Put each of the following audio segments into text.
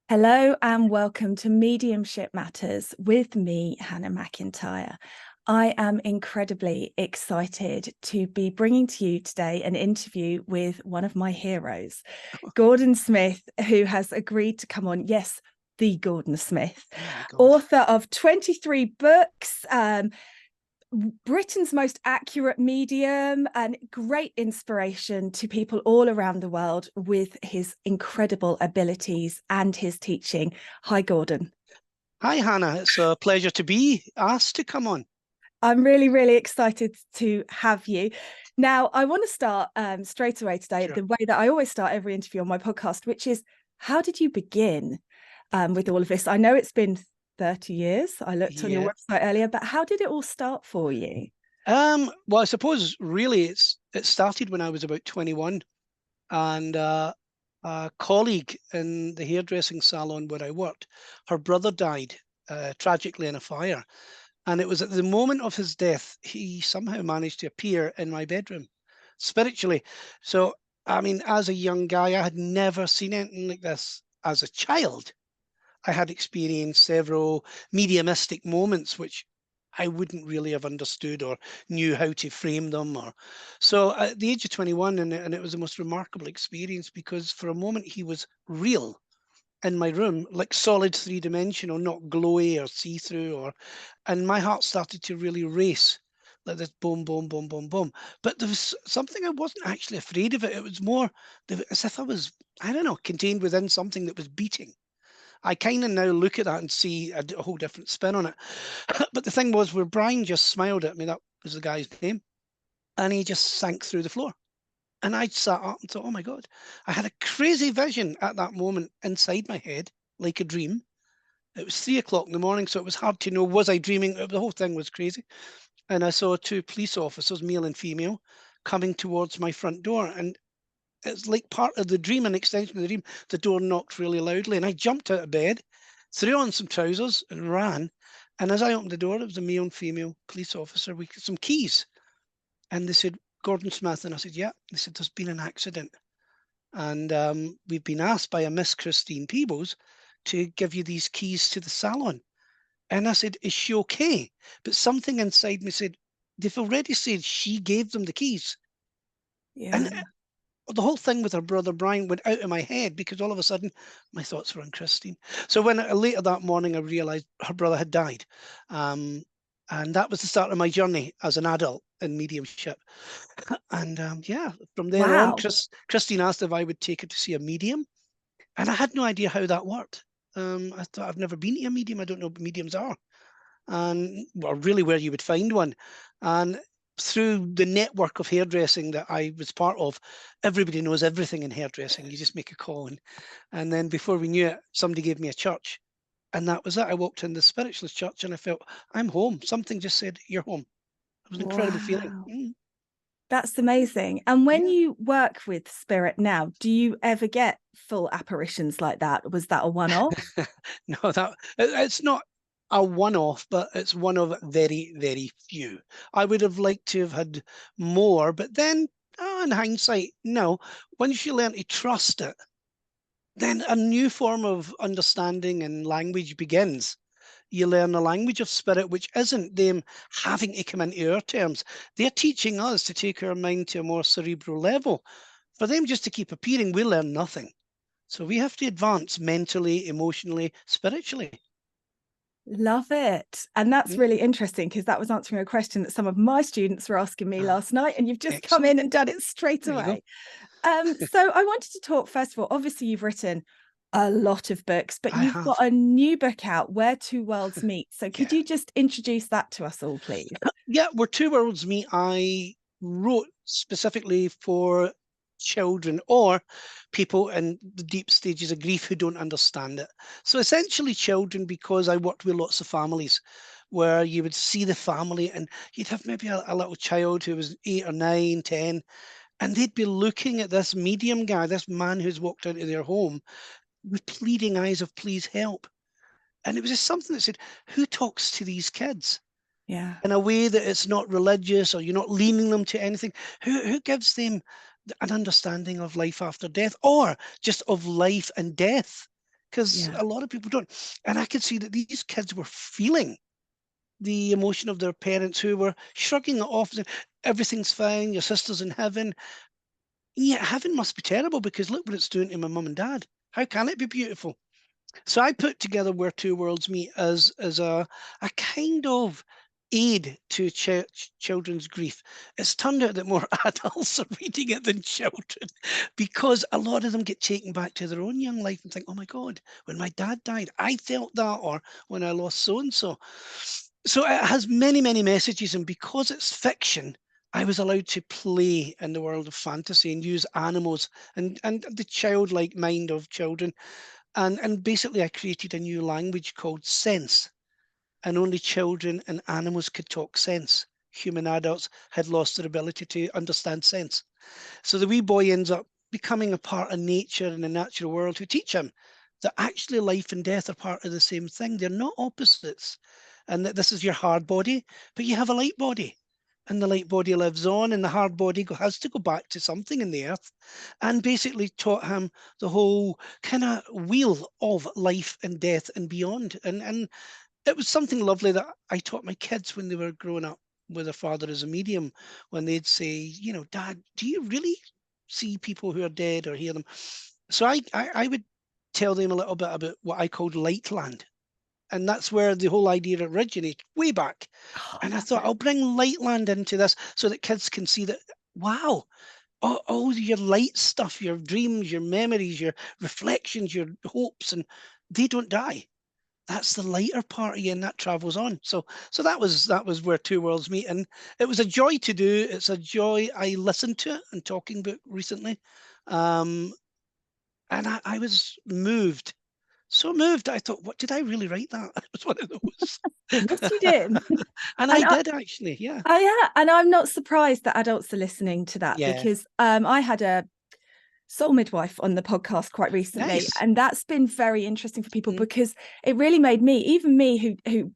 Hello and welcome to Mediumship Matters with me, Hannah McIntyre. I am incredibly excited to be bringing to you today an interview with one of my heroes, Gordon Smith, who has agreed to come on. Yes, the Gordon Smith, Oh my God. author of 23 books, Britain's most accurate medium, and great inspiration to people all around the world with his incredible abilities and his teaching. Hi, Gordon. Hi, Hannah. It's a pleasure to be asked to come on. I'm really, really excited to have you. Now, I want to start straight away today, Sure. the way that I always start every interview on my podcast, which is, how did you begin with all of this? I know it's been 30 years. I looked on your Yeah. website earlier, but how did it all start for you? Well, I suppose really it started when I was about 21, and a colleague in the hairdressing salon where I worked, her brother died tragically in a fire. And it was at the moment of his death, he somehow managed to appear in my bedroom spiritually. So, I mean, as a young guy, I had never seen anything like this. As a child, I had experienced several mediumistic moments which I wouldn't really have understood or knew how to frame them. Or so at the age of 21, and it was the most remarkable experience because for a moment he was real in my room, like solid three-dimensional, not glowy or see-through. Or and my heart started to really race like this, boom, boom, boom, boom, boom. But there was something, I wasn't actually afraid of it. It was more as if I was, I don't know, contained within something that was beating. I kind of now look at that and see a whole different spin on it. But the thing was, where Brian just smiled at me, that was the guy's name, and he just sank through the floor. And I sat up and thought, oh my God, I had a crazy vision at that moment inside my head, like a dream. It was 3 o'clock in the morning, so it was hard to know, was I dreaming? The whole thing was crazy. And I saw two police officers, male and female, coming towards my front door. And it's like part of the dream, an extension of the dream. The door knocked really loudly, and I jumped out of bed, threw on some trousers, and ran. And as I opened the door, it was a male and female police officer with some keys. And they said, Gordon Smith. And I said, yeah. They said, there's been an accident. And we've been asked by a Miss Christine Peebles to give you these keys to the salon. And I said, is she okay? But something inside me said, they've already said she gave them the keys. And Yeah. the whole thing with her brother Brian went out of my head because all of a sudden my thoughts were on Christine. So when later that morning I realized her brother had died, um, and that was the start of my journey as an adult in mediumship. And yeah, from there on, Wow. Christine asked if I would take her to see a medium, and I had no idea how that worked. I thought, I've never been to a medium. I don't know what mediums are, and well, really where you would find one. And through the network of hairdressing that I was part of, everybody knows everything in hairdressing. You just make a call, and then before we knew it, somebody gave me a church, and that was it. I walked in the spiritualist church, and I felt I'm home. Something just said, "You're home." It was an incredible feeling. Wow. That's amazing. And when Yeah. you work with spirit now, do you ever get full apparitions like that? Was that a one-off? No, it's not a one-off, but it's one of very, very few. I would have liked to have had more, but then, in hindsight, no. Once you learn to trust it, then a new form of understanding and language begins. You learn the language of spirit, which isn't them having to come into our terms. They're teaching us to take our mind to a more cerebral level. For them just to keep appearing, we learn nothing. So we have to advance mentally, emotionally, spiritually. Love it. And that's Mm. really interesting because that was answering a question that some of my students were asking me Ah, last night, and you've just come excellent. in and done it straight There you go. away. So I wanted to talk, first of all, obviously you've written a lot of books, but I you've got have. a new book out, Where Two Worlds Meet. So could Yeah. you just introduce that to us all, please? Yeah, where two worlds meet, I wrote specifically for children or people in the deep stages of grief who don't understand it. So essentially children, because I worked with lots of families where you would see the family and you'd have maybe a little child who was 8 or 9, 10, and they'd be looking at this medium guy, this man who's walked out of their home with pleading eyes of please help. And it was just something that said, who talks to these kids Yeah. in a way that it's not religious or you're not leaning them to anything? Who gives them an understanding of life after death or just of life and death? because Yeah. a lot of people don't. And I could see that these kids were feeling the emotion of their parents who were shrugging it off. Everything's fine. Your sister's in heaven. Yeah, heaven must be terrible because look what it's doing to my mum and dad. How can it be beautiful? So I put together Where Two Worlds Meet as a kind of aid to children's grief. It's turned out that more adults are reading it than children because a lot of them get taken back to their own young life and think, oh my God, when my dad died, I felt that, or when I lost so and so. So it has many, many messages, and because it's fiction, I was allowed to play in the world of fantasy and use animals and the childlike mind of children. And basically, I created a new language called sense, and only children and animals could talk sense. Human adults had lost their ability to understand sense. So the wee boy ends up becoming a part of nature and the natural world, who teach him that actually life and death are part of the same thing. They're not opposites. And that this is your hard body, but you have a light body. And the light body lives on, and the hard body has to go back to something in the earth. And basically taught him the whole kind of wheel of life and death and beyond. And it was something lovely that I taught my kids when they were growing up with their father as a medium, when they'd say, you know, Dad, do you really see people who are dead or hear them? So I would tell them a little bit about what I called Lightland. And that's where the whole idea originated way back. Oh, I And I love thought it. I'll bring Lightland into this so that kids can see that, wow, all your light stuff, your dreams, your memories, your reflections, your hopes, and they don't die. That's the lighter part of you, and that travels on. So that was Where Two Worlds Meet, and it was a joy to do. It's a joy. I listened to it and talking book recently, um, and I was moved, so moved. I thought, what, did I really write that? It was one of Yes, you those, did. and And I did actually. Yeah, yeah, and I'm not surprised that adults are listening to that, yeah, because I had a soul midwife on the podcast quite recently, nice. and that's been very interesting for people, Mm, because it really made me, even me, who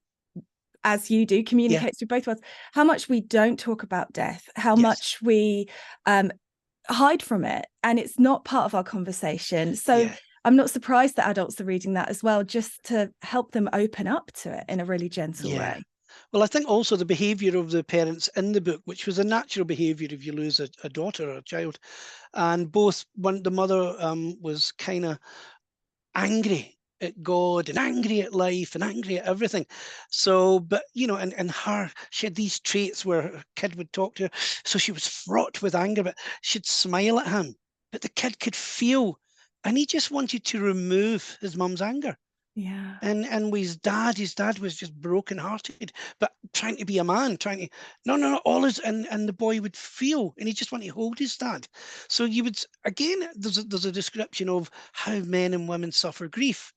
as you do yeah, communicates with both of us, how much we don't talk about death, how yes, much we um hide from it, and it's not part of our conversation. So yeah. I'm not surprised that adults are reading that as well, just to help them open up to it in a really gentle Yeah. way. Well, I think also the behavior of the parents in the book, which was a natural behavior if you lose a daughter or a child, and both one the mother was kind of angry at God and angry at life and angry at everything. So, but you know, and her, she had these traits where her kid would talk to her. So she was fraught with anger, but she'd smile at him. But the kid could feel, and he just wanted to remove his mum's anger. Yeah. And with his dad was just brokenhearted, but trying to be a man, trying to no, all his and the boy would feel, and he just wanted to hold his dad. So you would again, there's a description of how men and women suffer grief.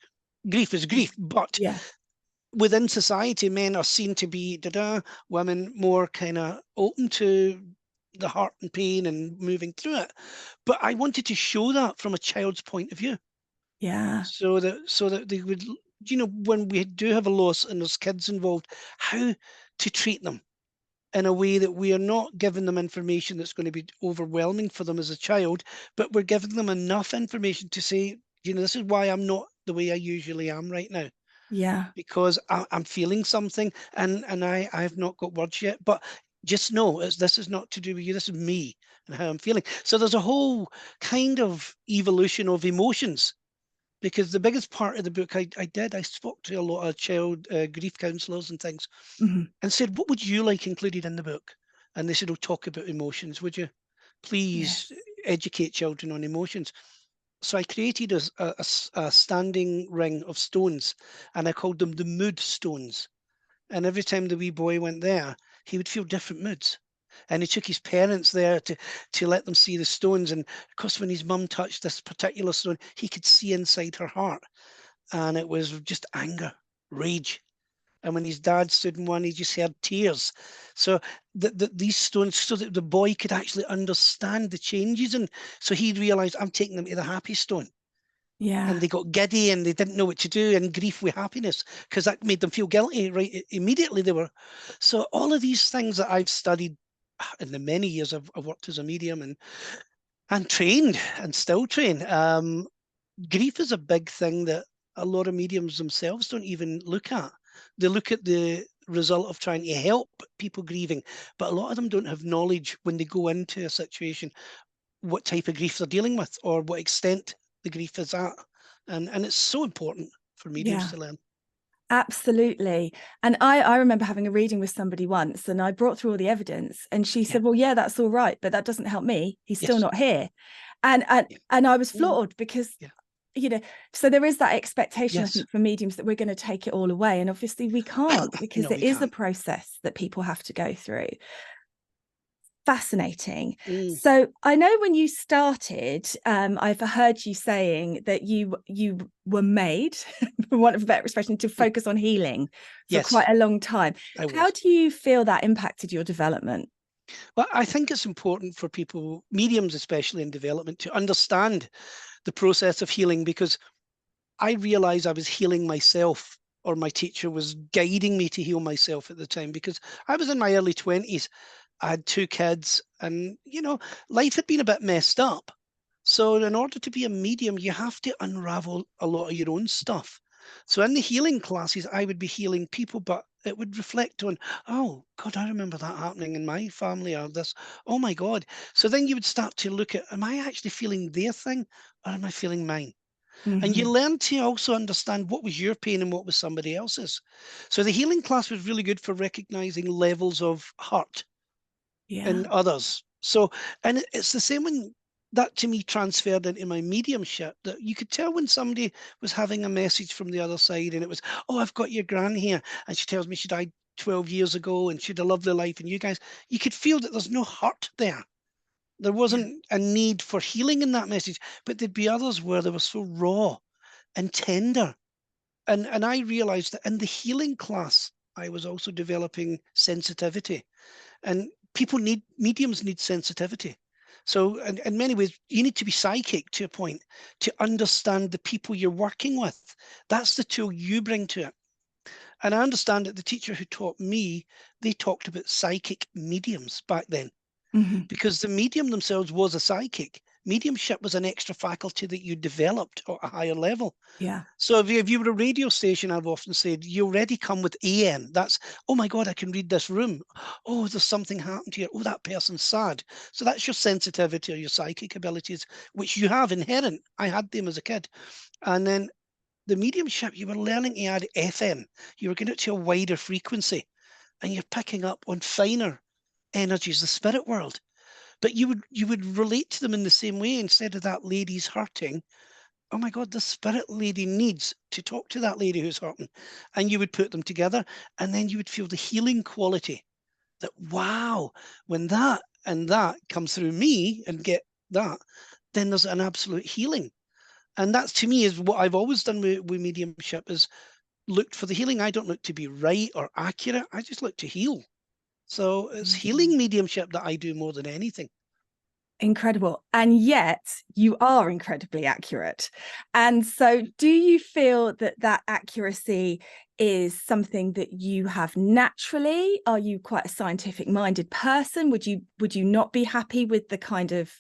Grief is grief, but Yeah. within society, men are seen to be women more kind of open to the hurt and pain and moving through it. But I wanted to show that from a child's point of view, Yeah. so that they would, when we do have a loss and there's kids involved, how to treat them in a way that we are not giving them information that's going to be overwhelming for them as a child, but we're giving them enough information to say, this is why I'm not the way I usually am right now, Yeah. because I'm feeling something, and I've not got words yet, but just know this is not to do with you, this is me and how I'm feeling. So there's a whole kind of evolution of emotions, because the biggest part of the book I spoke to a lot of child grief counselors and things, Mhm. and said, what would you like included in the book? And they said, oh, talk about emotions, would you? Please Yes. educate children on emotions. So I created a standing ring of stones, and I called them the mood stones. And every time the wee boy went there, he would feel different moods. And he took his parents there to let them see the stones. And of course, when his mum touched this particular stone, he could see inside her heart. And it was just anger, rage. And when his dad stood in one, he just heard tears. So these stones, so that the boy could actually understand the changes. And so he realized, I'm taking them to the happy stone. And Yeah. they got giddy and they didn't know what to do, and grief with happiness, because that made them feel guilty right immediately. They were, so all of these things that I've studied in the many years I've worked as a medium and trained and still train. Grief is a big thing that a lot of mediums themselves don't even look at. They look at the result of trying to help people grieving, but a lot of them don't have knowledge when they go into a situation, what type of grief they're dealing with or what extent the grief is at. And it's so important for mediums Yeah. to learn. Absolutely. And I remember having a reading with somebody once, and I brought through all the evidence, and she Yeah. said, well, yeah, that's all right, but that doesn't help me. He's still Yes. not here. And and, Yeah. and I was Mm. floored because, Yeah. you know, so there is that expectation, I Yes. think, for mediums that we're going to take it all away. And obviously we can't, because No, it we is a can't. process that people have to go through. Fascinating. Mm. So I know when you started, I've heard you saying that you were made, for want of a better expression, to focus on healing for Yes, quite a long time. I How was. do you feel that impacted your development? Well, I think it's important for people, mediums especially in development, to understand the process of healing, because I realized I was healing myself, or my teacher was guiding me to heal myself at the time, because I was in my early 20s. I had 2 kids, and life had been a bit messed up. So in order to be a medium, you have to unravel a lot of your own stuff. So in the healing classes, I would be healing people, but it would reflect on, oh God, I remember that happening in my family, or this, oh my God. So then you would start to look at, am I actually feeling their thing, or am I feeling mine? And you Mm-hmm. learn to also understand what was your pain and what was somebody else's. So the healing class was really good for recognizing levels of hurt Yeah. in others. So, and it's the same when that to me transferred into my mediumship, that you could tell when somebody was having a message from the other side, and it was, oh, I've got your gran here, and she tells me she died 12 years ago and she had a lovely life, and you could feel that there's no hurt there. There Yeah. wasn't a need for healing in that message, but there'd be others where they were so raw and tender. And I realized that in the healing class, I was also developing sensitivity, and mediums need sensitivity. So in many ways, you need to be psychic to a point to understand the people you're working with. That's the tool you bring to it. And I understand that the teacher who taught me, they talked about psychic mediums back then, Mm-hmm. because the medium themselves was a psychic. Mediumship was an extra faculty that you developed at a higher level. Yeah. So if you were a radio station, I've often said, you already come with AM. That's, oh my God, I can read this room. Oh, there's something happened here. Oh, that person's sad. So that's your sensitivity or your psychic abilities, which you have inherent. I had them as a kid. And then the mediumship, you were learning to add FM. You were getting it to a wider frequency, and you're picking up on finer energies, the spirit world. But you would relate to them in the same way. Instead of that lady's hurting, oh my God, the spirit lady needs to talk to that lady who's hurting. And you would put them together, and then you would feel the healing quality, that, wow, when that and that come through me and get that, then there's an absolute healing. And that to me is what I've always done with mediumship, is looked for the healing. I don't look to be right or accurate. I just look to heal. So it's Amazing. healing mediumship that I do more than anything. Incredible. And yet you are incredibly accurate. And so do you feel that that accuracy is something that you have naturally? Are you quite a scientific minded person? Would you not be happy with the kind of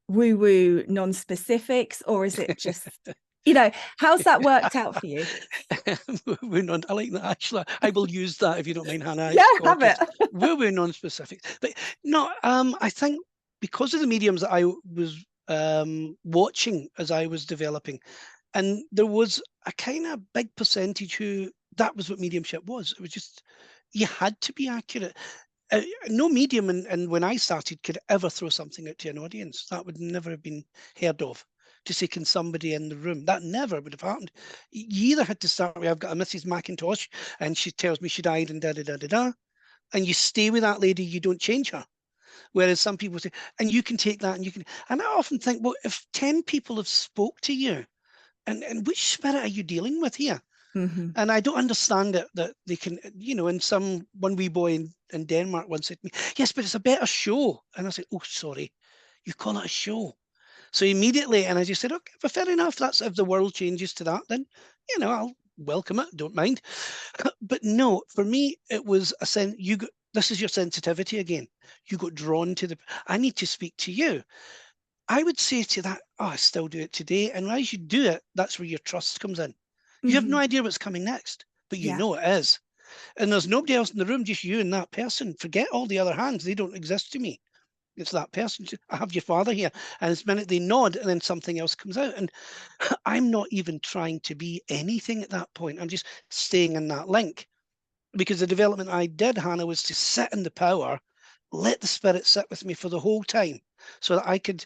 woo woo non-specifics, or is it just, how's that worked out for you? We're non, I like that actually. I will use that if you don't mind, Hannah. Yeah, It's have gorgeous. it. We're non-specific. But no, I think because of the mediums that I was watching as I was developing, and there was a kind of big percentage who that was what mediumship was. It was just, you had to be accurate. No medium, and when I started, could ever throw something out to an audience. That would never have been heard of. To say, can somebody in the room? That never would have happened. You either had to start with, I've got a Mrs. McIntosh, and she tells me she died, and da da da da da, and you stay with that lady. You don't change her. Whereas some people say, and you can take that, and you can. And I often think, well, if 10 people have spoke to you, and which spirit are you dealing with here? Hmm. And I don't understand it, that they can, and one wee boy in Denmark once said to me, yes, but it's a better show. And I said, oh, sorry, you call it a show. So immediately, and I just said, okay, but fair enough. That's, if the world changes to that, then, I'll welcome it, don't mind. But no, for me, it was a sense, this is your sensitivity again. You got drawn to I need to speak to you. I would say to that, oh, I still do it today. And as you do it, that's where your trust comes in. You have no Mhm. idea what's coming next, but you Yeah. know it is. And there's nobody else in the room, just you and that person. Forget all the other hands. They don't exist to me. It's that person. I have your father here. And it's the minute they nod and then something else comes out. And I'm not even trying to be anything at that point. I'm just staying in that link. Because the development I did, Hannah, was to sit in the power, let the spirit sit with me for the whole time so that I could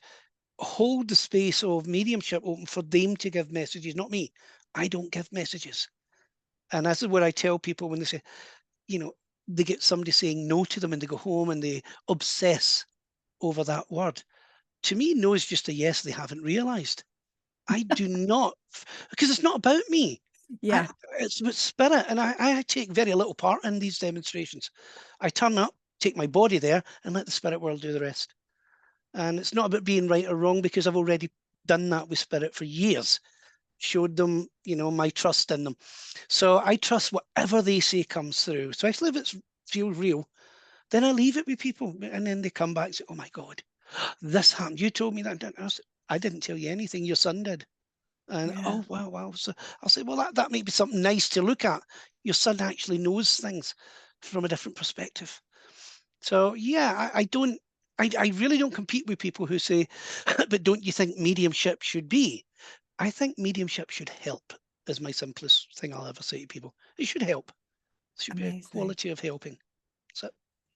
hold the space of mediumship open for them to give messages, not me. I don't give messages. And this is where I tell people when they say, you know, they get somebody saying no to them and they go home and they obsess over that word. To me, no is just a yes they haven't realized. I do not, because it's not about me. I, Yeah. it's with spirit, and I take very little part in these demonstrations. I turn up, take my body there, and let the spirit world do the rest. And it's not about being right or wrong, because I've already done that with spirit for years, showed them, my trust in them. So I trust whatever they say comes through, especially if it feels real. Then I leave it with people, and then they come back and say, "Oh my God, this happened. You told me that." I didn't tell you anything. Your son did. And Yeah. oh wow, wow. So I'll say, well, that might be something nice to look at. Your son actually knows things from a different perspective. So yeah, I don't, I really don't compete with people who say, but don't you think mediumship should be? I think mediumship should help. Is my simplest thing I'll ever say to people. It should help. It should be a Amazing. quality of helping. So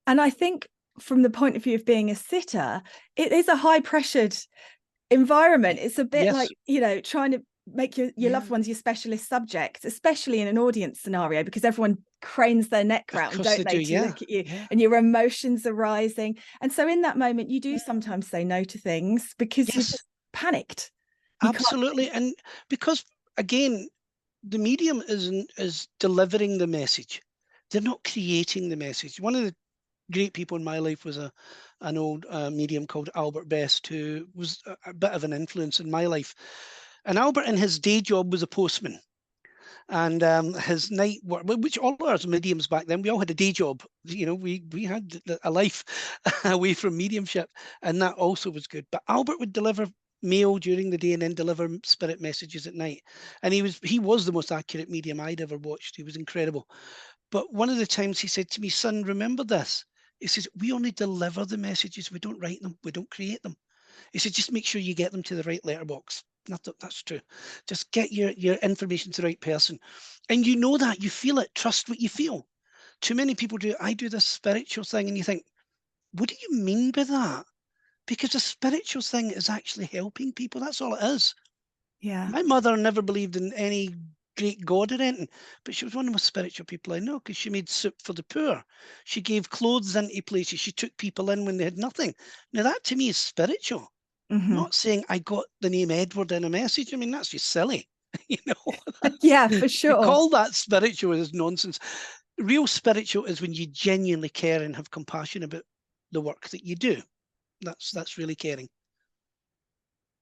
And I think from the point of view of being a sitter, it is a high pressured environment. It's a bit yes, like, trying to make your loved yeah, ones your specialist subjects, especially in an audience scenario, because everyone cranes their neck of round, course don't they do. they, to Yeah, look at you, yeah, and your emotions are rising. And so in that moment, you do yeah. sometimes say no to things because you're Yes, just panicked. You can't. absolutely. And because again, the medium is delivering the message. They're not creating the message. One of the great people in my life was an old medium called Albert Best, who was a bit of an influence in my life. And Albert, in his day job, was a postman. And his night work, which all our mediums back then, we all had a day job. We had a life away from mediumship, and that also was good. But Albert would deliver mail during the day and then deliver spirit messages at night. And he was the most accurate medium I'd ever watched. He was incredible. But one of the times he said to me, "Son, remember this." He says, "We only deliver the messages. We don't write them. We don't create them." He said, "Just make sure you get them to the right letterbox." That's true. Just get your information to the right person. And you know that, you feel it, trust what you feel. Too many people do, I do this spiritual thing, and you think, what do you mean by that? Because a spiritual thing is actually helping people. That's all it is. Yeah. My mother never believed in any great God or anything, but she was one of the most spiritual people I know, because she made soup for the poor. She gave clothes into places. She took people in when they had nothing. Now that to me is spiritual. Hmm. Not saying I got the name Edward in a message. I mean, that's just silly. you know, Yeah, for to sure. call that spiritual is nonsense. Real spiritual is when you genuinely care and have compassion about the work that you do. That's really caring.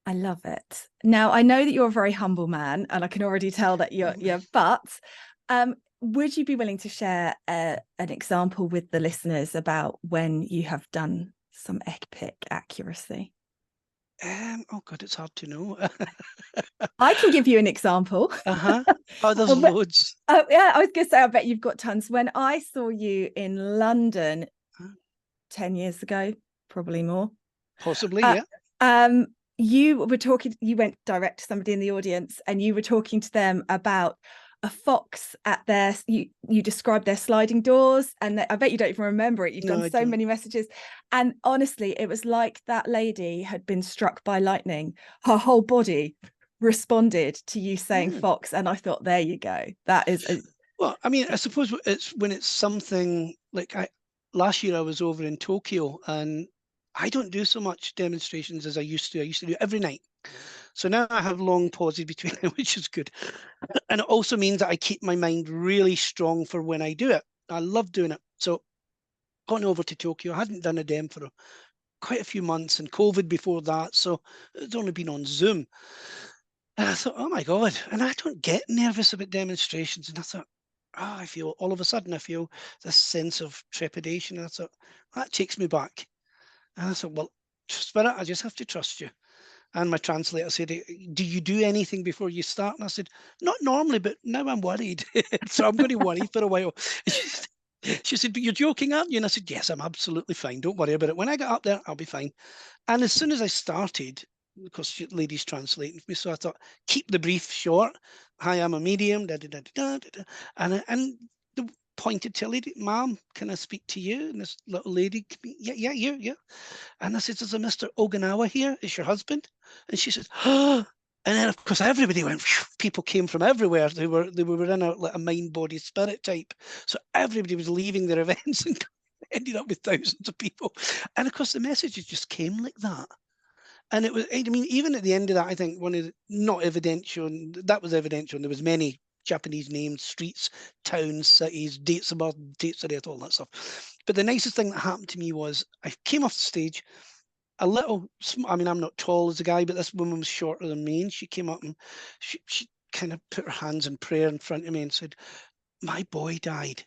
I love it. Now, I know that you're a very humble man, and I can already tell that you're but would you be willing to share an example with the listeners about when you have done some epic accuracy? Oh God, it's hard to know. I can give you an example. Uh-huh. Oh, there's Oh, but, loads. yeah, I was going to say, I bet you've got tons. When I saw you in London Uh, 10 years ago, probably more, Possibly, uh, yeah. um, you went direct to somebody in the audience and you were talking to them about a fox at you described their sliding doors, and I bet you don't even remember it. You've No, done I so don't. many messages. And honestly, it was like that lady had been struck by lightning. Her whole body responded to you saying Yeah. fox. And I thought, there you go. That is Well, I mean, I suppose it's when it's something like last year I was over in Tokyo, and I don't do so much demonstrations as I used to. I used to do it every night. So now I have long pauses between them, which is good. And it also means that I keep my mind really strong for when I do it. I love doing it. So gone over to Tokyo. I hadn't done a dem for quite a few months, and COVID before that. So it's only been on Zoom. And I thought, oh my God. And I don't get nervous about demonstrations. And I thought, I feel all of a sudden, I feel this sense of trepidation. And I thought, that takes me back. And I thought, well, Spirit, I just have to trust you. And my translator said, do you do anything before you start? And I said, not normally, but now I'm worried. So I'm going to worry for a while. She said, but you're joking, aren't you? And I said, yes, I'm absolutely fine. Don't worry about it. When I get up there, I'll be fine. And as soon as I started, because the lady's translating for me, so I thought, keep the brief short. Hi, I'm a medium, da da da da da da. And the pointed to a lady, ma'am, can I speak to you? And this little lady, yeah, yeah, you. And I said, there's a Mr. Oganawa here. Is your husband? And she said, oh. And then, of course, everybody went, phew, people came from everywhere. They were in a, like a mind, body, spirit type. So everybody was leaving their events and ended up with thousands of people. And of course, the messages just came like that. And it was, I mean, even at the end of that, I think one of the, not evidential, that was evidential, and there was many Japanese names, streets, towns, cities, dates of birth, dates of death, all that stuff. But the nicest thing that happened to me was I came off the stage, a little, I mean, I'm not tall as a guy, but this woman was shorter than me, and she came up and she kind of put her hands in prayer in front of me and said, my boy died.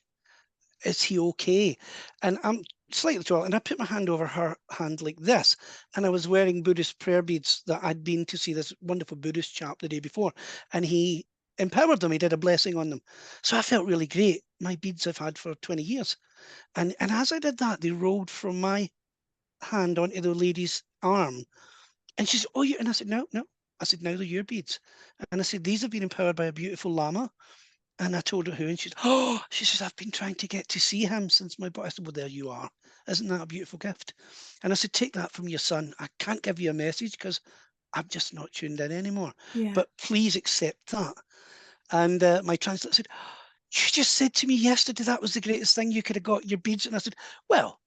Is he okay? And I'm slightly taller, and I put my hand over her hand like this, and I was wearing Buddhist prayer beads that I'd been to see this wonderful Buddhist chap the day before, and he empowered them. He did a blessing on them. So I felt really great. My beads I've had for 20 years. And as I did that, they rolled from my hand onto the lady's arm. And she said, oh, you, and I said, no, no. I said, now they're your beads. And I said, these have been empowered by a beautiful lama. And I told her who, and she said, oh, she says, I've been trying to get to see him since my boy. I said, well, there you are. Isn't that a beautiful gift? And I said, take that from your son. I can't give you a message because I'm just not tuned in anymore. Yeah. But please accept that. And my translator said, you just said to me yesterday that was the greatest thing you could have got, your beads. And I said, well,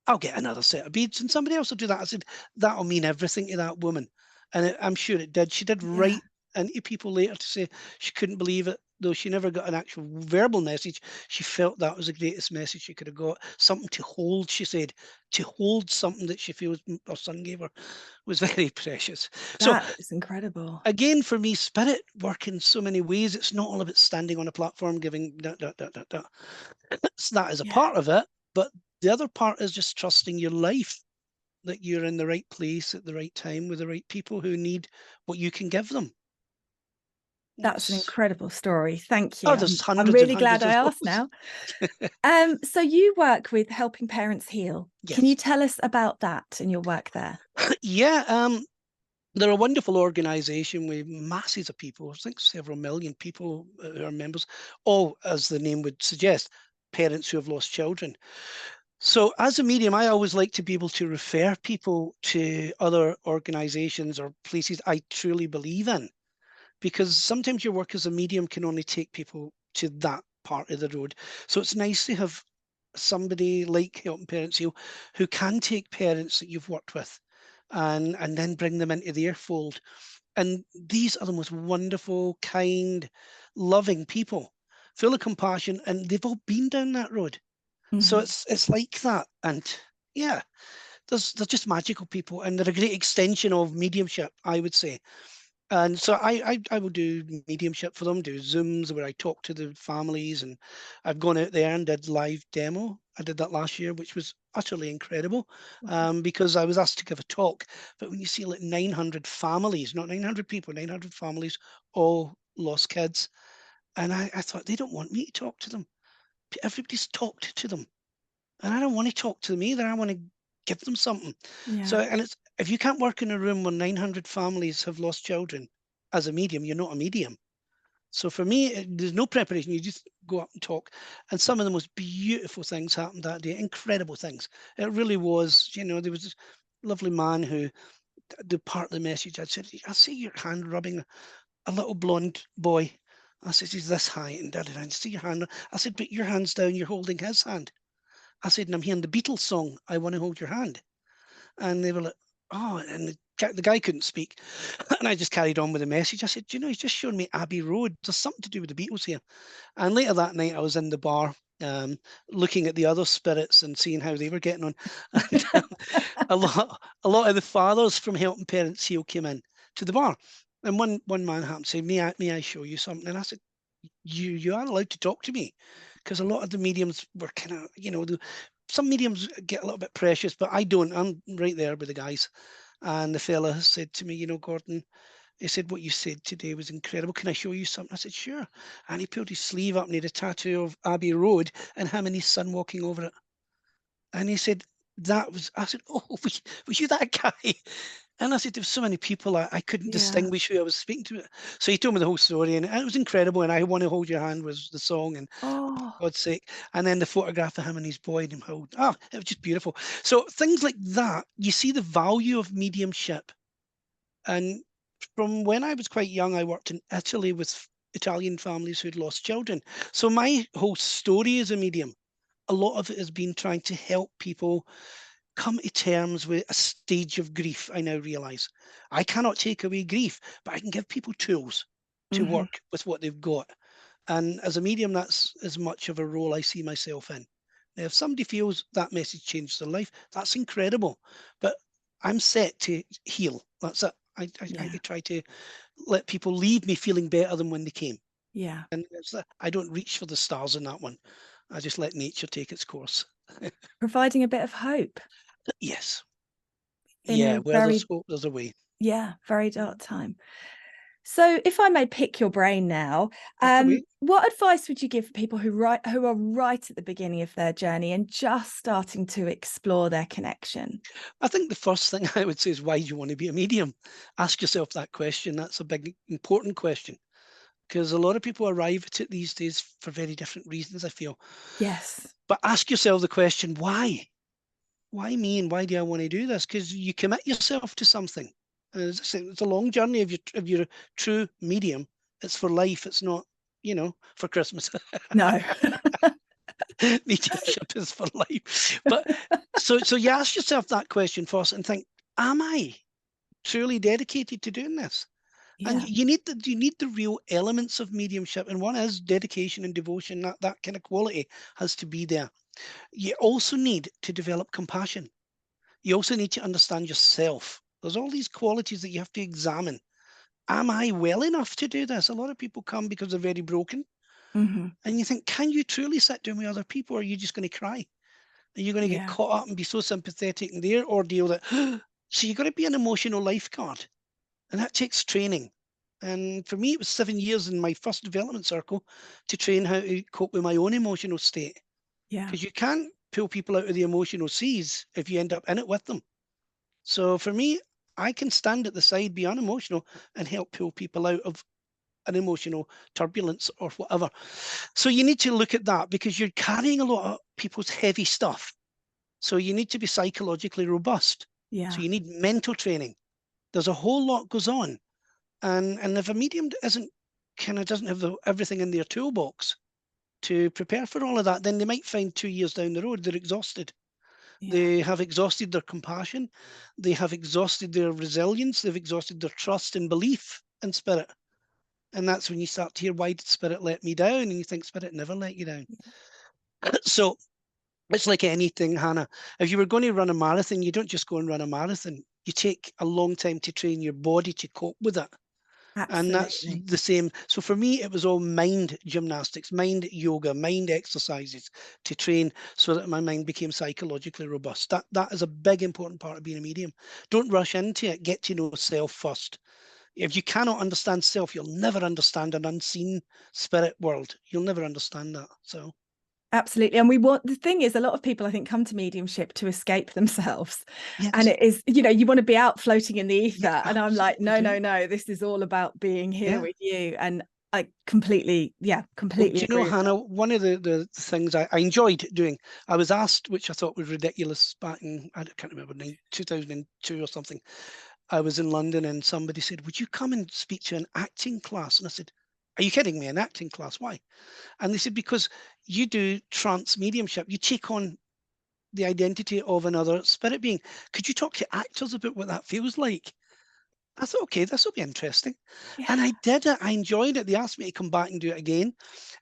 I'll get another set of beads and somebody else will do that. I said, that'll mean everything to that woman. And I'm sure it did. She did Yeah. write into people later to say she couldn't believe it, though she never got an actual verbal message. She felt that was the greatest message she could have got. Something to hold, she said, to hold something that she feels her son gave her was very precious. So That is incredible. again, for me, spirit work in so many ways. It's not all about standing on a platform giving da. That is a Yeah. part of it, but the other part is just trusting your life, that you're in the right place at the right time with the right people who need what you can give them. That's an It's, incredible story. Thank oh, you. there's I'm hundreds and really glad hundreds I of asked those. now. So you work with helping parents heal. Can you Yes. tell us about that and your work there? Yeah. They're a wonderful organization with masses of people, I think several million people who are members, all, as the name would suggest, parents who have lost children. So as a medium, I always like to be able to refer people to other organizations or places I truly believe in, because sometimes your work as a medium can only take people to that part of the road. So it's nice to have somebody like Helping Parents Heal who can take parents that you've worked with and then bring them into their fold. And these are the most wonderful, kind, loving people, full of compassion, and they've all been down that road. So Mhm. it's like that. And yeah, they're just magical people, and they're a great extension of mediumship, I would say. And so I will do mediumship for them, do Zooms where I talk to the families, and I've gone out there and did live demo. I did that last year, which was utterly incredible, Wow. because I was asked to give a talk. But when you see like 900 families, not 900 people, 900 families, all lost kids, and I thought they don't want me to talk to them. Everybody's talked to them, and I don't want to talk to them either. I want to give them something. So, Yeah. and it's, if you can't work in a room where 900 families have lost children as a medium, you're not a medium. So for me, there's no preparation. You just go up and talk. And some of the most beautiful things happened that day, incredible things. It really was, there was this lovely man who, the part of the message, I said, I see your hand rubbing a little blonde boy. I said, he's this height and da da da. I see your hand. I said, but your hand's down, you're holding his hand. I said, and I'm hearing the Beatles song, I Want to Hold Your Hand. And they were like, oh, and the guy couldn't speak. And I just carried on with the message. I said, he's just showing me Abbey Road. There's something to do with the Beatles here. And later that night, I was in the bar, looking at the other spirits and seeing how they were getting on. And a lot of the fathers from Helping Parents Heal came in to the bar. And one man happened to say, may I show you something? And I said, you are allowed to talk to me, because a lot of the mediums were kind of, some mediums get a little bit precious, but I don't. I'm right there with the guys. And the fella said to me, you know, Gordon, he said, what you said today was incredible. Can I show you something? I said, sure. And he pulled his sleeve up and he had a tattoo of Abbey Road and him and his son walking over it. And he said, that was, I said, oh, was you that guy? And I said, there were so many people, I couldn't Yeah. distinguish who I was speaking to. So he told me the whole story, and it was incredible. And I Want to Hold Your Hand was the song, and Oh, God's sake. And then the photograph of him and his boy and him hold. Oh, it was just beautiful. So things like that, you see the value of mediumship. And from when I was quite young, I worked in Italy with Italian families who'd lost children. So my whole story as a medium, a lot of it has been trying to help people come to terms with a stage of grief. I now realize I cannot take away grief, but I can give people tools to hmm, work with what they've got. And as a medium, that's as much of a role I see myself in. Now, if somebody feels that message changed their life, that's incredible. But I'm set to heal. That's it. I yeah, try to let people leave me feeling better than when they came. yeah. And I don't reach for the stars in that one. I just let nature take its course. Providing a bit of hope Yes. in Yeah. a Where there's very, hope, there's a way. yeah, very Yeah. dark time. So, if I may pick your brain now, Work away. what advice would you give people who are right at the beginning of their journey and just starting to explore their connection? I think the first thing I would say is, why do you want to be a medium? Ask yourself that question. That's a big, important question, because a lot of people arrive at it these days for very different reasons, I feel. Yes. But ask yourself the question, why? Why me, and why do I want to do this? Because you commit yourself to something. As I say, it's a long journey. If you're a true medium, it's for life. It's not, for Christmas. No. Mediumship is for life. But so you ask yourself that question first and think, am I truly dedicated to doing this? And Yeah. you need the real elements of mediumship, and one is dedication and devotion. That kind of quality has to be there. You also need to develop compassion. You also need to understand yourself. There's all these qualities that you have to examine. Am I well enough to do this? A lot of people come because they're very broken, Hmm. and you think, can you truly sit down with other people, or are you just going to cry? Are you going to get Yeah. caught up and be so sympathetic in their ordeal that so you got to be an emotional lifeguard, and that takes training. And for me, it was 7 years in my first development circle to train how to cope with my own emotional state. Yeah. Because you can't pull people out of the emotional seas if you end up in it with them. So for me, I can stand at the side, be unemotional, and help pull people out of an emotional turbulence or whatever. So you need to look at that, because you're carrying a lot of people's heavy stuff. So you need to be psychologically robust. So Yeah. you need mental training. There's a whole lot goes on. And if a medium isn't kind of doesn't have everything in their toolbox to prepare for all of that, then they might find 2 years down the road they're exhausted. Yeah. They have exhausted their compassion, they have exhausted their resilience, they've exhausted their trust and belief in spirit. And that's when you start to hear, why did spirit let me down? And you think spirit never let you down. So it's like anything, Hannah. If you were going to run a marathon, you don't just go and run a marathon. You take a long time to train your body to cope with it. And that's Absolutely. the same. So for me, it was all mind gymnastics, mind yoga, mind exercises to train so that my mind became psychologically robust. That is a big important part of being a medium. Don't rush into it. Get to know self first. If you cannot understand self, you'll never understand an unseen spirit world. You'll never understand that. So Absolutely. And we want, the thing is, a lot of people, I think, come to mediumship to escape themselves. And yes, it is, you want to be out floating in the you ether. And I'm like, absolutely no, no, do. no, this is all about being here Yeah. with you. And I completely, yeah, Well, completely do you know, agree with that. Hannah, one of the things I enjoyed doing, I was asked, which I thought was ridiculous back in, I can't remember, 2002 or something. I was in London and somebody said, would you come and speak to an acting class? And I said, are you kidding me? An acting class? Why? And they said, because you do trance mediumship. You take on the identity of another spirit being. Could you talk to actors about what that feels like? I thought, okay, this will be interesting. Yeah. And I did it. I enjoyed it. They asked me to come back and do it again.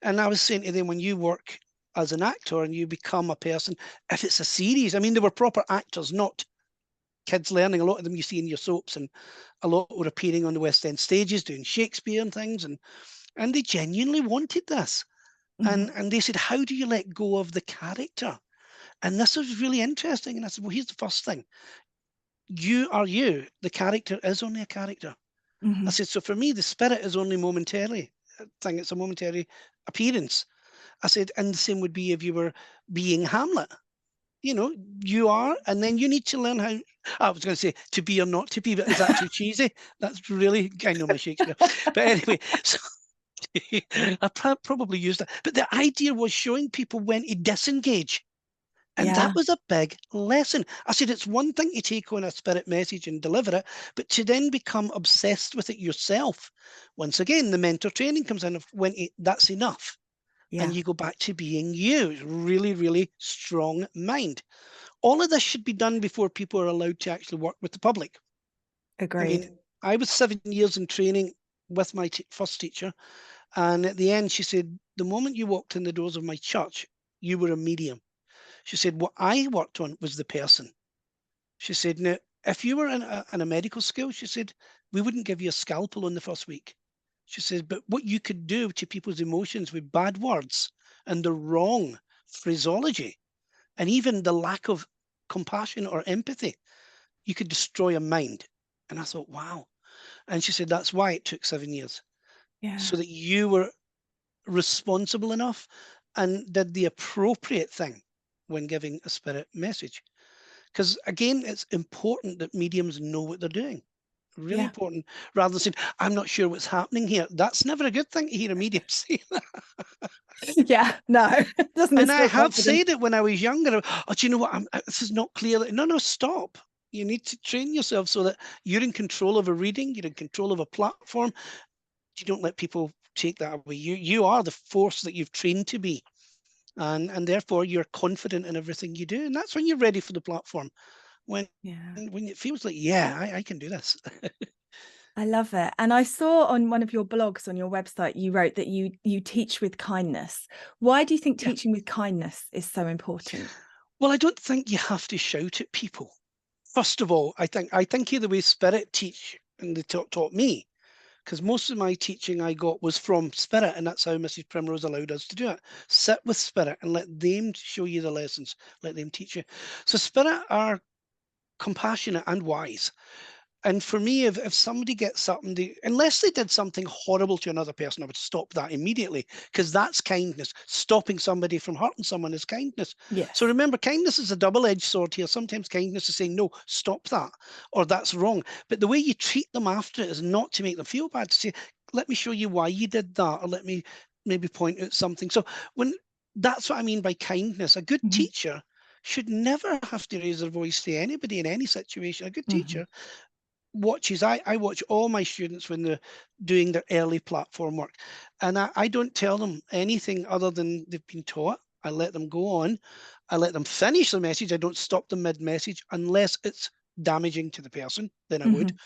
And I was saying to them, when you work as an actor and you become a person, if it's a series, I mean, they were proper actors, not kids learning. A lot of them you see in your soaps, and a lot were appearing on the West End stages doing Shakespeare and things. And they genuinely wanted this. Mhm. And they said, how do you let go of the character? And this was really interesting. And I said, well, here's the first thing. you are you. The character is only a character. I Hmm. said, so for me, the spirit is only momentary thing. It's a momentary appearance. I said, and the same would be if you were being Hamlet. You know, you are, and then you need to learn how. I was going to say to be or not to be, but is that too cheesy? That's really, I know my Shakespeare. But anyway, so I probably used that. But the idea was showing people when to disengage. And Yeah, that was a big lesson. I said, it's one thing to take on a spirit message and deliver it, but to then become obsessed with it yourself. Once again, the mentor training comes in of when that's enough. And yeah, you go back to being you. Really, really strong mind. All of this should be done before people are allowed to actually work with the public. I agreed. mean, I was 7 years in training with my first teacher. And at the end, she said, the moment you walked in the doors of my church, you were a medium. She said, what I worked on was the person. She said, now, if you were in a medical school, she said, we wouldn't give you a scalpel on the first week. She said, but what you could do to people's emotions with bad words and the wrong phraseology and even the lack of compassion or empathy, you could destroy a mind. And I thought, wow. And she said, that's why it took 7 years, Yeah, so that you were responsible enough and did the appropriate thing when giving a spirit message. Because again, it's important that mediums know what they're doing. Really yeah, important. Rather than saying, I'm not sure what's happening here. That's never a good thing to hear a medium say. yeah. No, doesn't And I instill have confidence. said it when I was younger. Oh, do you know what? This is not clear. No, no, stop. You need to train yourself so that you're in control of a reading, you're in control of a platform. You don't let people take that away. You are the force that you've trained to be. And therefore you're confident in everything you do. And that's when you're ready for the platform. When Yeah. when it feels like, yeah, I can do this. I love it. And I saw on one of your blogs on your website, you wrote that you teach with kindness. Why do you think Yeah. teaching with kindness is so important? Well, I don't think you have to shout at people. First of all, I think the way Spirit teach and they taught me, because most of my teaching I got was from Spirit, and that's how Mrs. Primrose allowed us to do it. Sit with Spirit and let them show you the lessons, let them teach you. So Spirit are compassionate and wise. And for me, if somebody gets something, unless they did something horrible to another person, I would stop that immediately, because that's kindness. Stopping somebody from hurting someone is kindness. So Yes. remember, kindness is a double-edged sword here. Sometimes kindness is saying, no, stop that, or that's wrong. But the way you treat them after it is not to make them feel bad, to say, let me show you why you did that, or let me maybe point out something. So when that's what I mean by kindness. A good Hmm. teacher should never have to raise their voice to anybody in any situation. A good Hmm. teacher watches. I watch all my students when they're doing their early platform work, and I don't tell them anything other than they've been taught. I let them go on. I let them finish the message. I don't stop them mid-message unless it's damaging to the person, then I would. Hmm.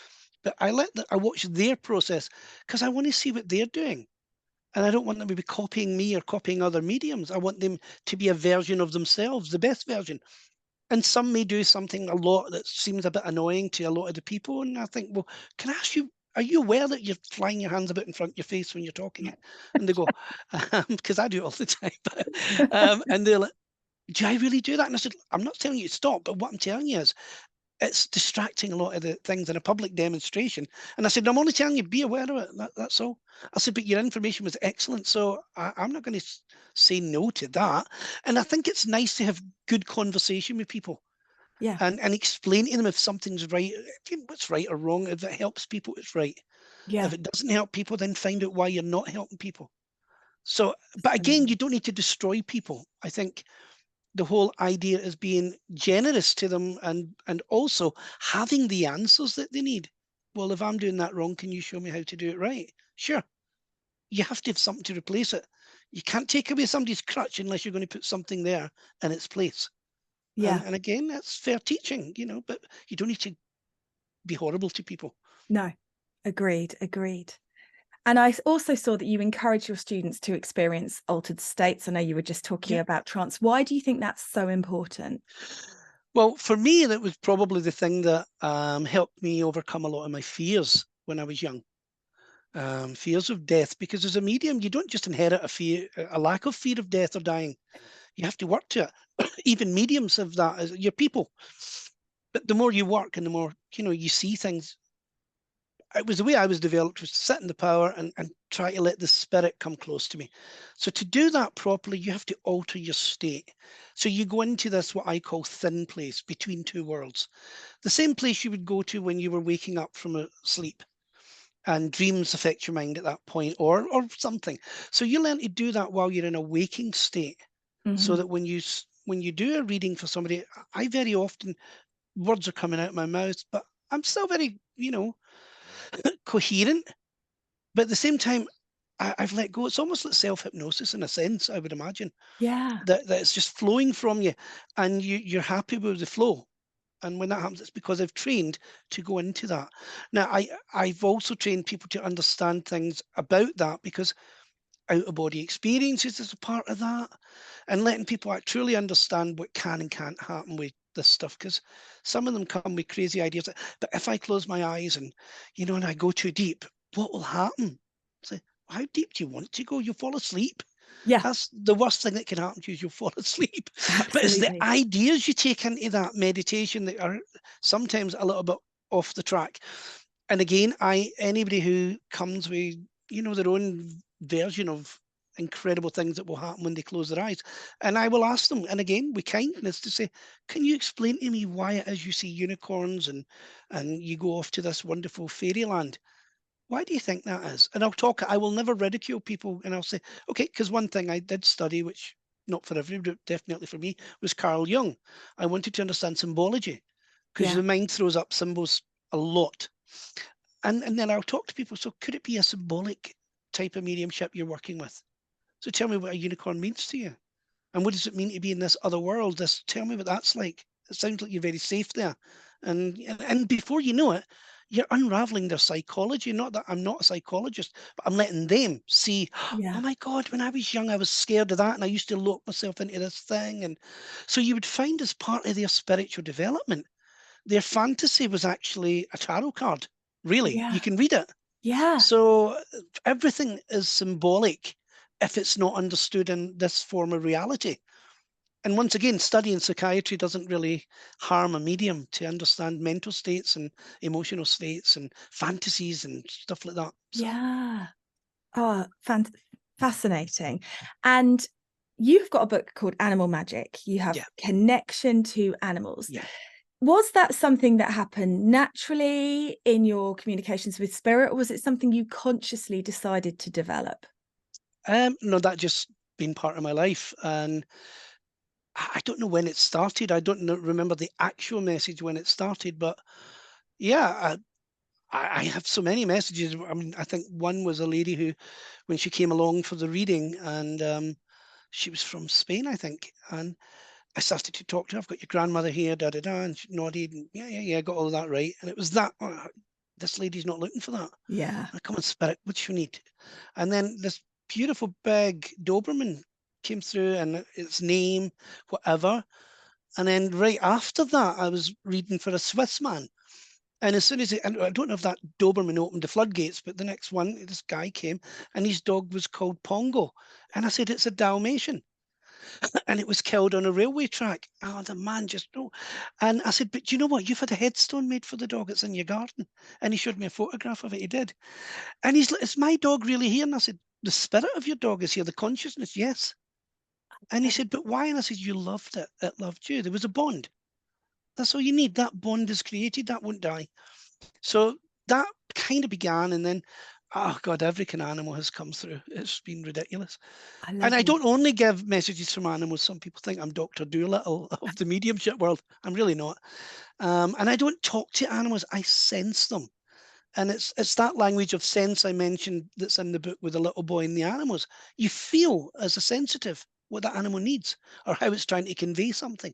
But I watch their process because I want to see what they're doing. And I don't want them to be copying me or copying other mediums. I want them to be a version of themselves, the best version. And some may do something a lot that seems a bit annoying to a lot of the people. And I think, well, can I ask you, are you aware that you're flying your hands about in front of your face when you're talking? And they go, because I do it all the time. And they're like, do I really do that? And I said, I'm not telling you to stop, but what I'm telling you is it's distracting a lot of the things in a public demonstration. And I said, I'm only telling you, be aware of it. That's all. I said, but your information was excellent. So I'm not going to say no to that. And I think it's nice to have good conversation with people Yeah. and explain to them if something's right, what's right or wrong. If it helps people, it's right. If Yeah. it doesn't help people, then find out why you're not helping people. So, but again, you Absolutely. don't need to destroy people. I think the whole idea is being generous to them and also having the answers that they need. Well, if I'm doing that wrong, can you show me how to do it right? Sure. You have to have something to replace it. You can't take away somebody's crutch unless you're going to put something there in its place. Yeah. And again, that's fair teaching, but you don't need to be horrible to people. No. Agreed. Agreed. And I also saw that you encourage your students to experience altered states. I know you were just talking Yeah. about trance. Why do you think that's so important? Well, for me, that was probably the thing that helped me overcome a lot of my fears when I was young. Fears of death, because as a medium, you don't just inherit a lack of fear of death or dying. You have to work to it. Even mediums have that as your people. But the more you work and the more, you see things, it was the way I was developed, was to sit in the power and try to let the spirit come close to me. So to do that properly, you have to alter your state. So you go into this, what I call thin place between two worlds. The same place you would go to when you were waking up from a sleep, and dreams affect your mind at that point, or something. So you learn to do that while you're in a waking state, so Hmm. that when you do a reading for somebody, I very often, words are coming out of my mouth, but I'm still very, coherent. But at the same time, I've let go. It's almost like self-hypnosis in a sense, I would imagine, Yeah. that it's just flowing from you, and you're happy with the flow. And when that happens, it's because I've trained to go into that. Now, I've also trained people to understand things about that, because out of body experiences is a part of that, and letting people truly understand what can and can't happen with this stuff. Because some of them come with crazy ideas. But if I close my eyes and, and I go too deep, what will happen? Say, how deep do you want to go? You'll fall asleep. Yeah. That's the worst thing that can happen to you, is you'll fall asleep. But it's the Absolutely. ideas you take into that meditation that are sometimes a little bit off the track. And again, anybody who comes with, their own version of incredible things that will happen when they close their eyes. And I will ask them, and again, with kindness, to say, can you explain to me why it is you see unicorns, and you go off to this wonderful fairyland? Why do you think that is? And I will never ridicule people, and I'll say, okay, because one thing I did study, which not for everybody, but definitely for me, was Carl Jung. I wanted to understand symbology, because Yeah. the mind throws up symbols a lot. And then I'll talk to people. So could it be a symbolic type of mediumship you're working with? So tell me what a unicorn means to you. And what does it mean to be in this other world? Tell me what that's like. It sounds like you're very safe there. And before you know it, you're unraveling their psychology. Not that I'm not a psychologist, but I'm letting them see, oh Yeah. my God, when I was young, I was scared of that. And I used to lock myself into this thing. And so you would find, as part of their spiritual development, their fantasy was actually a tarot card. Really, you Yeah. can read it. Yeah. So everything is symbolic if it's not understood in this form of reality. And once again, studying psychiatry doesn't really harm a medium to understand mental states and emotional states and fantasies and stuff like that. So Yeah. Oh, fascinating. And you've got a book called Animal Magic. You have yeah, connection to animals. yeah. Was that something that happened naturally in your communications with spirit, or was it something you consciously decided to develop? No, that just been part of my life, and I don't know when it started. I don't know, remember the actual message when it started, but yeah, I have so many messages. I mean, I think one was a lady who, when she came along for the reading, and she was from Spain, I think, and I started to talk to her. I've got your grandmother here, da da da, and she nodded, and yeah, yeah, yeah, got all of that right. And it was that. Oh, this lady's not looking for that. Yeah. Come on, spirit, what do you need? And then this beautiful big Doberman came through, and its name, whatever. And then right after that, I was reading for a Swiss man. And as soon as and I don't know if that Doberman opened the floodgates, but the next one, this guy came, and his dog was called Pongo. And I said, it's a Dalmatian. And it was killed on a railway track. Oh, the man just, no. And I said, but do you know what? You've had a headstone made for the dog. It's in your garden. And he showed me a photograph of it. He did. And he's like, is my dog really here? And I said, the spirit of your dog is here. The consciousness, yes. And he said, but why? And I said, you loved it. It loved you. There was a bond. That's all you need. That bond is created. That won't die. So that kind of began, and then, oh God, every kind of animal has come through. It's been ridiculous. I And love I it. don't only give messages from animals. Some people think I'm Dr. Doolittle of the mediumship world. I'm really not. And I don't talk to animals. I sense them. And it's that language of sense I mentioned that's in the book with the little boy and the animals. You feel, as a sensitive, what that animal needs, or how it's trying to convey something.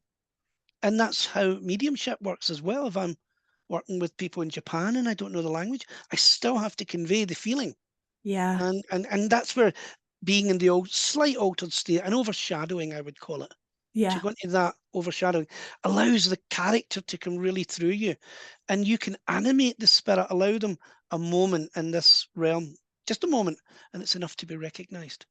And that's how mediumship works as well. If I'm working with people in Japan and I don't know the language, I still have to convey the feeling. Yeah. And that's where being in the slight altered state, an overshadowing, I would call it. To Yeah. go into that overshadowing allows the character to come really through you, and you can animate the spirit, allow them a moment in this realm, just a moment, and it's enough to be recognized.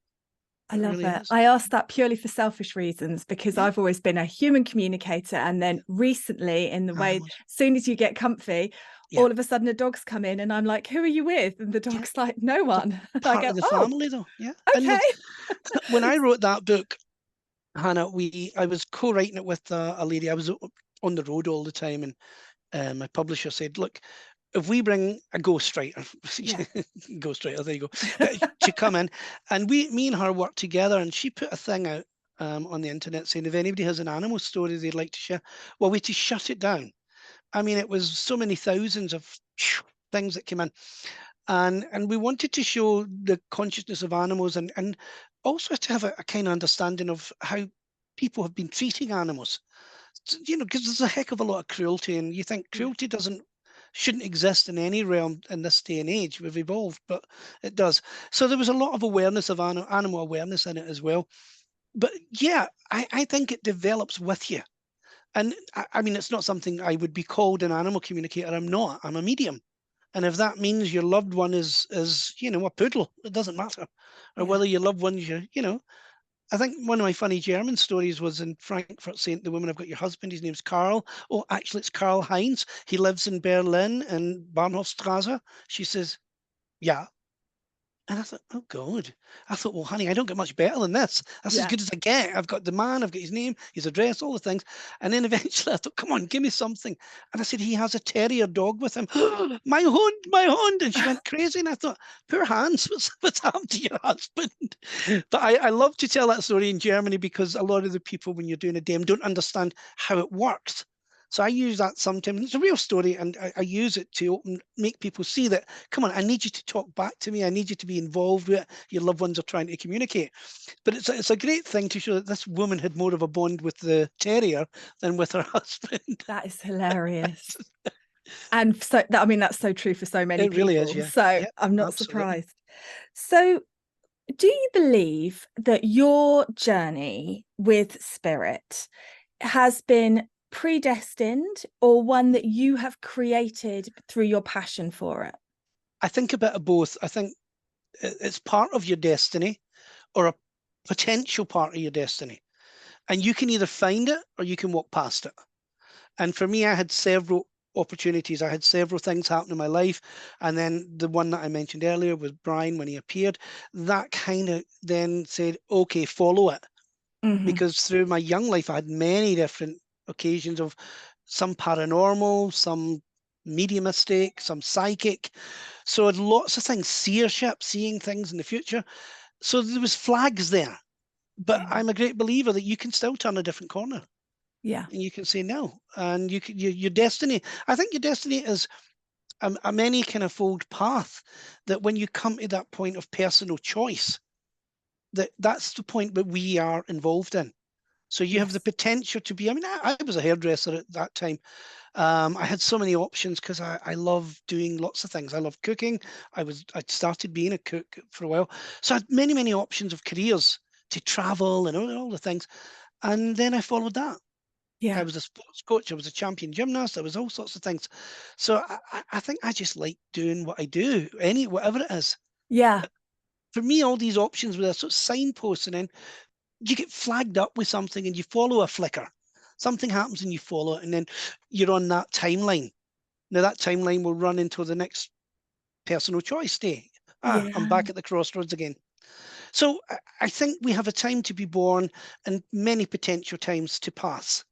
I It love really it. is. I asked that purely for selfish reasons because Yeah. I've always been a human communicator. And then recently, in the way, as Animals. soon as you get comfy, Yeah. all of a sudden a dog's come in and I'm like, who are you with? And the Yeah. dog's like, no They're one. And I part go, of the oh, family, though. Yeah. And okay. with when I wrote that book, Hannah, I was co-writing it with a lady. I was on the road all the time, and my publisher said, "Look, if we bring a ghostwriter, Yeah. ghostwriter, there you go, to come in, and me and her worked together, and she put a thing out on the internet saying if anybody has an animal story they'd like to share, well, we had to shut it down. I mean, it was so many thousands of things that came in, and we wanted to show the consciousness of animals, and also to have a kind of understanding of how people have been treating animals. You know, because there's a heck of a lot of cruelty, and you think Yeah. cruelty shouldn't exist in any realm in this day and age. We've evolved, but it does. So there was a lot of awareness of animal awareness in it as well. But yeah, I think it develops with you. And I mean, it's not something I would be called an animal communicator. I'm not. I'm a medium. And if that means your loved one is a poodle, it doesn't matter. Or Yeah. whether your loved one's I think one of my funny German stories was in Frankfurt saying to the woman, I've got your husband, his name's Karl. Oh, actually, it's Karl Heinz. He lives in Berlin in Bahnhofstrasse. She says, yeah. And I thought, oh God. I thought, well, honey, I don't get much better than this. That's as Yeah. good as I get. I've got the man, I've got his name, his address, all the things. And then eventually I thought, come on, give me something. And I said, he has a terrier dog with him. My hund, my hund. And she went crazy. And I thought, poor Hans, what's happened to your husband? But I love to tell that story in Germany because a lot of the people, when you're doing a demo, don't understand how it works. So I use that sometimes. It's a real story, and I use it to make people see that, come on, I need you to talk back to me. I need you to be involved with it. Your loved ones are trying to communicate. But it's a great thing to show that this woman had more of a bond with the terrier than with her husband. That is hilarious. And so that, I mean, that's so true for so many It really is, people. yeah. So Yeah, I'm not absolutely. surprised. So do you believe that your journey with spirit has been predestined or one that you have created through your passion for it? I think a bit of both. I think it's part of your destiny or a potential part of your destiny. And you can either find it or you can walk past it. And for me, I had several opportunities. I had several things happen in my life. And then the one that I mentioned earlier was Brian when he appeared. That kind of then said, okay, follow it. Mm-hmm. Because through my young life, I had many different occasions of some paranormal, some mediumistic, some psychic. So I had lots of things, seership, seeing things in the future. So there was flags there. But Yeah. I'm a great believer that you can still turn a different corner Yeah. and you can say no. And your destiny, I think your destiny is a many kind of fold path that when you come to that point of personal choice, that's the point that we are involved in. So you have the Yes. potential to be, I mean, I was a hairdresser at that time. I had so many options because I love doing lots of things. I love cooking. I'd started being a cook for a while. So I had many, many options of careers to travel and all the things. And then I followed that. I Yeah. was a sports coach. I was a champion gymnast. I was all sorts of things. So I think I just like doing what I do, whatever it is. Yeah. For me, all these options were sort of signposts, and then you get flagged up with something and you follow a flicker. Something happens and you follow it, and then you're on that timeline. Now that timeline will run until the next personal choice day. I'm Yeah. back at the crossroads again. So I think we have a time to be born and many potential times to pass,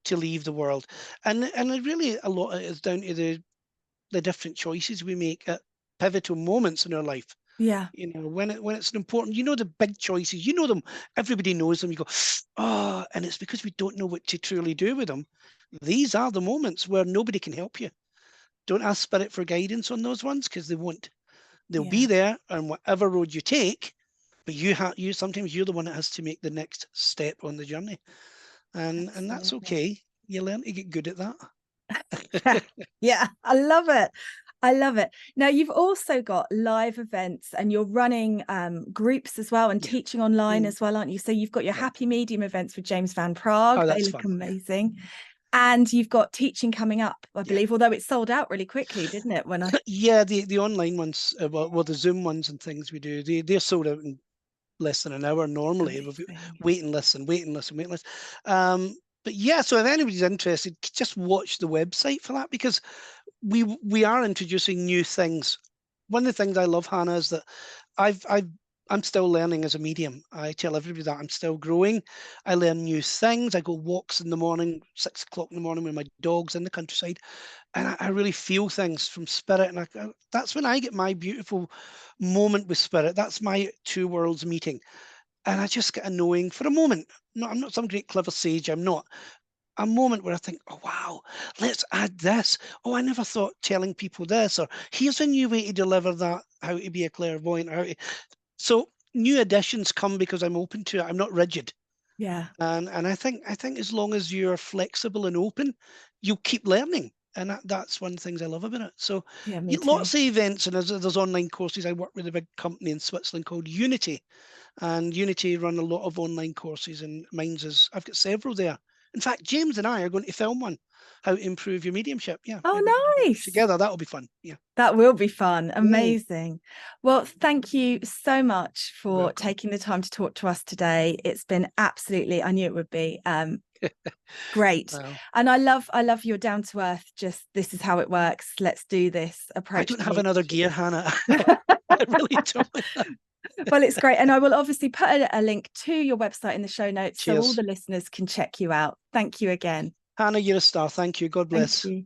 to leave the world. And really a lot of it is down to the different choices we make at pivotal moments in our life. Yeah. When it's an important, the big choices, them, everybody knows them. You go, oh, and it's because we don't know what to truly do with them. These are the moments where nobody can help you. Don't ask spirit for guidance on those ones because they won't. They'll be Yeah. there on whatever road you take, but you sometimes you're the one that has to make the next step on the journey. And that's Absolutely. okay. You learn to get good at that. Yeah. Yeah. I love it. I love it. Now you've also got live events and you're running groups as well and Yeah. teaching online Mm, as well, aren't you? So you've got your yeah. Happy Medium events with James Van Prague. Oh, They that's look fun. amazing. And you've got teaching coming up, I Yeah. believe, although it sold out really quickly, didn't it? When I Yeah, the online ones, well, the Zoom ones and things we do, they're sold out in less than an hour normally. Amazing. Wait and listen, wait and listen, wait and listen. But yeah, so if anybody's interested, just watch the website for that, because we are introducing new things. One of the things I love, Hannah, is that I've I'm still learning as a medium. I tell everybody that I'm still growing. I learn new things. I go walks in the morning, 6 o'clock in the morning with my dogs in the countryside, and I really feel things from spirit. And that's when I get my beautiful moment with spirit. That's my two worlds meeting. And I just get a knowing for a moment. No, I'm not some great clever sage. I'm not. A moment where I think, oh, wow, let's add this. Oh, I never thought telling people this, or here's a new way to deliver that, how to be a clairvoyant. So new additions come because I'm open to it. I'm not rigid. Yeah. And I think as long as you're flexible and open, you'll keep learning. And that's one of the things I love about it. So Yeah, me too. lots of events, and there's online courses. I work with a big company in Switzerland called Unity, and Unity run a lot of online courses, and mine's is, I've got several there. In fact, James and I are going to film one, how to improve your mediumship. Yeah, maybe we can do Oh, that nice. together. That'll be fun. Yeah. That will be fun. Mm, Amazing. Well, thank you so much for welcome. taking the time to talk to us today. It's been absolutely, I knew it would be great. Well, And I love your down to earth, just this is how it works. Let's do this I approach don't to have another mediumship. gear, Hannah. I really don't. Well, it's great. And I will obviously put a link to your website in the show notes so all Cheers. the listeners can check you out. Thank you again. Hannah, you're a star. Thank you. God Thank bless. you.